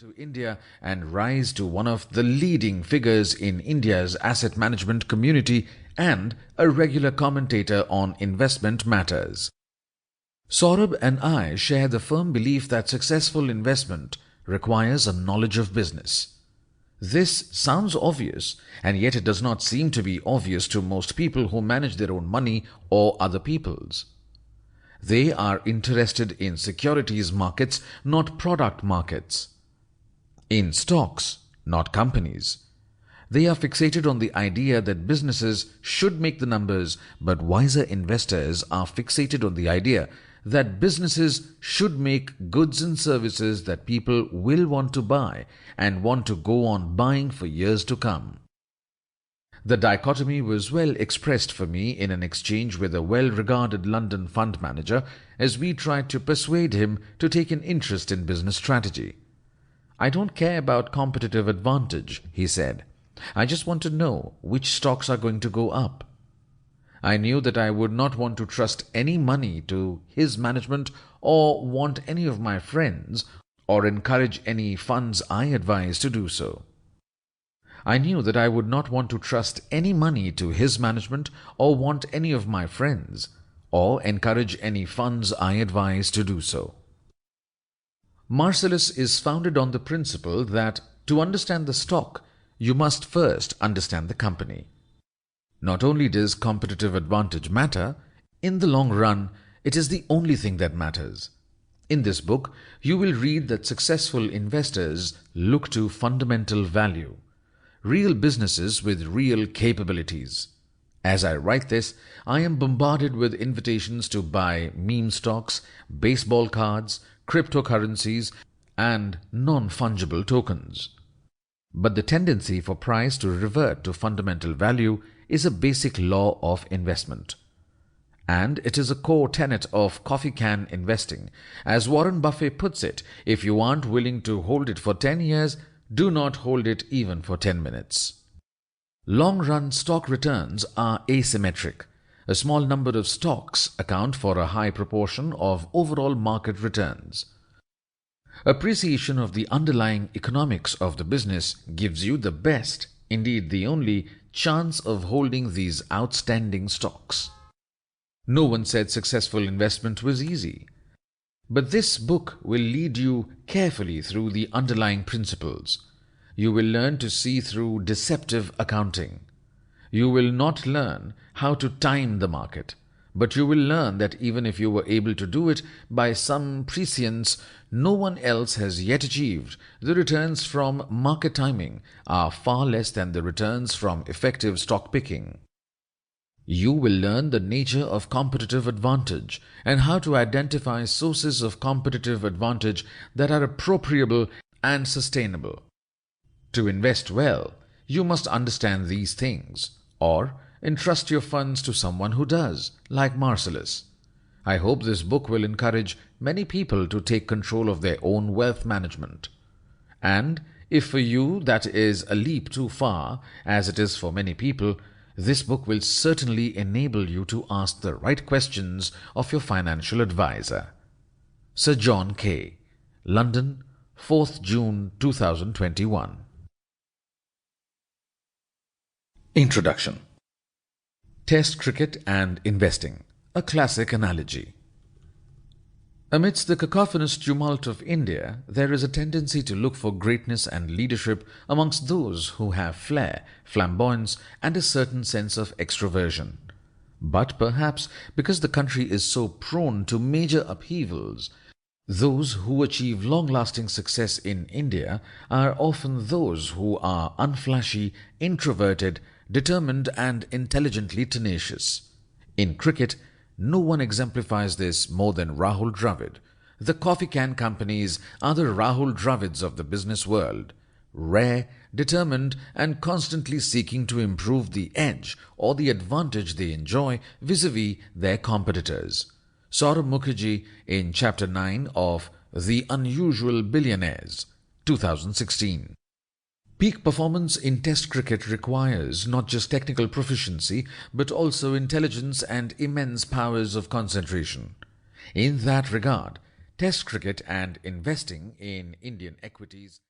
to India and rise to one of the leading figures in India's asset management community and a regular commentator on investment matters. Saurabh and I share the firm belief that successful investment requires a knowledge of business. This sounds obvious, and yet it does not seem to be obvious to most people who manage their own money or other people's. They are interested in securities markets, not product markets. In stocks, not companies. They are fixated on the idea that businesses should make the numbers, but wiser investors are fixated on the idea that businesses should make goods and services that people will want to buy and want to go on buying for years to come. The dichotomy was well expressed for me in an exchange with a well-regarded London fund manager as we tried to persuade him to take an interest in business strategy. "I don't care about competitive advantage," he said. "I just want to know which stocks are going to go up." I knew that I would not want to trust any money to his management or want any of my friends or encourage any funds I advise to do so. I knew that I would not want to trust any money to his management or want any of my friends or encourage any funds I advise to do so. Marcellus is founded on the principle that to understand the stock, you must first understand the company. Not only does competitive advantage matter, in the long run, it is the only thing that matters. In this book, you will read that successful investors look to fundamental value, real businesses with real capabilities. As I write this, I am bombarded with invitations to buy meme stocks, baseball cards, cryptocurrencies, and non-fungible tokens. But the tendency for price to revert to fundamental value is a basic law of investment. And it is a core tenet of coffee can investing. As Warren Buffett puts it, if you aren't willing to hold it for 10 years, do not hold it even for 10 minutes. Long-run stock returns are asymmetric. A small number of stocks account for a high proportion of overall market returns. Appreciation of the underlying economics of the business gives you the best, indeed the only, chance of holding these outstanding stocks. No one said successful investment was easy. But this book will lead you carefully through the underlying principles. You will learn to see through deceptive accounting. You will not learn how to time the market, but you will learn that even if you were able to do it by some prescience no one else has yet achieved, the returns from market timing are far less than the returns from effective stock picking. You will learn the nature of competitive advantage and how to identify sources of competitive advantage that are appropriable and sustainable. To invest well, you must understand these things, or entrust your funds to someone who does, like Marcellus. I hope this book will encourage many people to take control of their own wealth management. And if for you that is a leap too far, as it is for many people, this book will certainly enable you to ask the right questions of your financial advisor. Sir John K., London, 4th June 2021. Introduction. Test cricket and investing, a classic analogy. Amidst the cacophonous tumult of India, there is a tendency to look for greatness and leadership amongst those who have flair, flamboyance, and a certain sense of extroversion. But perhaps because the country is so prone to major upheavals, those who achieve long-lasting success in India are often those who are unflashy, introverted, determined, and intelligently tenacious. In cricket, no one exemplifies this more than Rahul Dravid. The coffee can companies are the Rahul Dravids of the business world, rare, determined, and constantly seeking to improve the edge or the advantage they enjoy vis-a-vis their competitors. Saurabh Mukherjea in Chapter 9 of The Unusual Billionaires, 2016. Peak performance in Test cricket requires not just technical proficiency, but also intelligence and immense powers of concentration. In that regard, Test cricket and investing in Indian equities